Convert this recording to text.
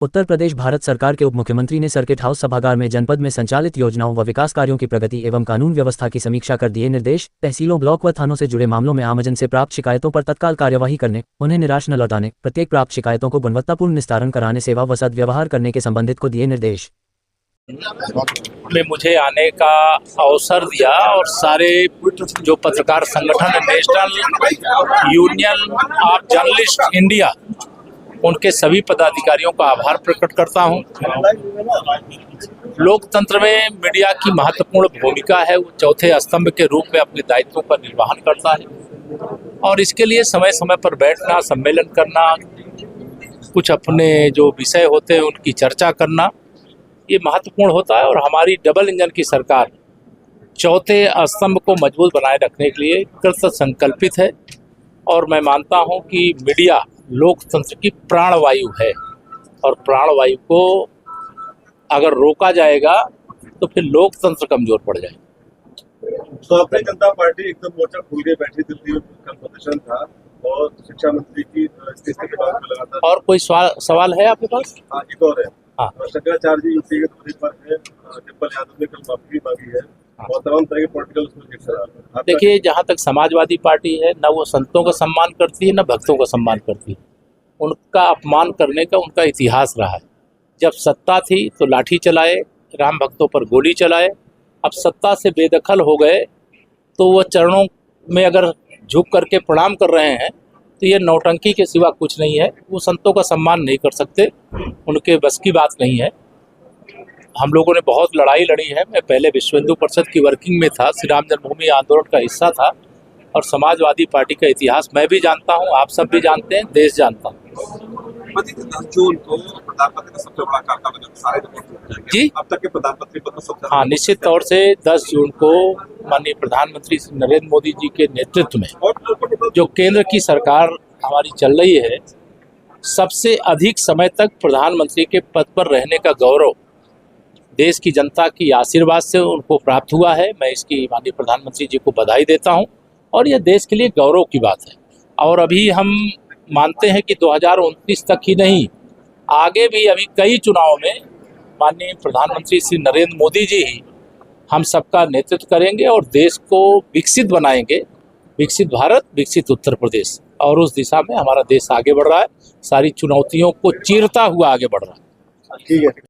उत्तर प्रदेश भारत सरकार के उप मुख्यमंत्री ने सर्किट हाउस सभागार में जनपद में संचालित योजनाओं व विकास कार्यों की प्रगति एवं कानून व्यवस्था की समीक्षा कर दिए निर्देश। तहसीलों, ब्लॉक व थानों से जुड़े मामलों में आमजन से प्राप्त शिकायतों पर तत्काल कार्यवाही करने, उन्हें निराश न लौटाने, प्रत्येक प्राप्त शिकायतों को गुणवत्तापूर्ण निस्तारण कराने, सेवा व सद्व्यवहार करने के संबंधित को दिए निर्देश। में मुझे आने का अवसर दिया और सारे जो पत्रकार संगठन है, national union of journalist India, उनके सभी पदाधिकारियों का आभार प्रकट करता हूं। लोकतंत्र में मीडिया की महत्वपूर्ण भूमिका है। वो चौथे स्तंभ के रूप में अपने दायित्वों का निर्वहन करता है और इसके लिए समय समय पर बैठना, सम्मेलन करना, कुछ अपने जो विषय होते हैं उनकी चर्चा करना, ये महत्वपूर्ण होता है। और हमारी डबल इंजन की सरकार चौथे स्तंभ को मजबूत बनाए रखने के लिए कृत संकल्पित है और मैं मानता हूं कि मीडिया लोकतंत्र की प्राणवायु है और प्राणवायु को अगर रोका जाएगा तो फिर लोकतंत्र कमजोर पड़ जाएगा। तो भारतीय जनता पार्टी एकदम मोर्चा खोल के बैठी, दिल्ली में कल प्रदर्शन था और शिक्षा मंत्री की इस्तीफे के बाद में लगातार। और कोई सवाल है आपके पास? हाँ, एक और है। हाँ, शंकराचार्य जी यूपी के दौरे पर है, डिम्पल यादव ने कल माफी मांगी है और तमाम तरह के पॉलिटिकल। देखिए, जहाँ तक समाजवादी पार्टी है, न वो संतों का सम्मान करती है न भक्तों का सम्मान करती है। उनका अपमान करने का उनका इतिहास रहा है। जब सत्ता थी तो लाठी चलाए, राम भक्तों पर गोली चलाए। अब सत्ता से बेदखल हो गए तो वो चरणों में अगर झुक करके प्रणाम कर रहे हैं तो ये नौटंकी के सिवा कुछ नहीं है। वो संतों का सम्मान नहीं कर सकते, उनके बस की बात नहीं है। हम लोगों ने बहुत लड़ाई लड़ी है। मैं पहले विश्व हिंदू परिषद की वर्किंग में था, श्री राम जन्मभूमि आंदोलन का हिस्सा था और समाजवादी पार्टी का इतिहास मैं भी जानता हूं, आप सब भी जानते हैं, देश जानता हूं। जून को प्रधानमंत्री का सबसे बड़ा कार्यक्रम सारे जी, अब तक के प्रधानमंत्री पद सबसे। हाँ, निश्चित तौर से 10 जून को माननीय प्रधानमंत्री नरेंद्र मोदी जी के नेतृत्व में जो केंद्र की सरकार हमारी चल रही है, सबसे अधिक समय तक प्रधानमंत्री के पद पर रहने का गौरव देश की जनता की आशीर्वाद से उनको प्राप्त हुआ है। मैं इसकी माननीय प्रधानमंत्री जी को बधाई देता हूं और यह देश के लिए गौरव की बात है। और अभी हम मानते हैं कि 2029 तक ही नहीं, आगे भी अभी कई चुनाव में माननीय प्रधानमंत्री श्री नरेंद्र मोदी जी ही हम सबका नेतृत्व करेंगे और देश को विकसित बनाएंगे। विकसित भारत, विकसित उत्तर प्रदेश, और उस दिशा में हमारा देश आगे बढ़ रहा है, सारी चुनौतियों को चीरता हुआ आगे बढ़ रहा है। ठीक है।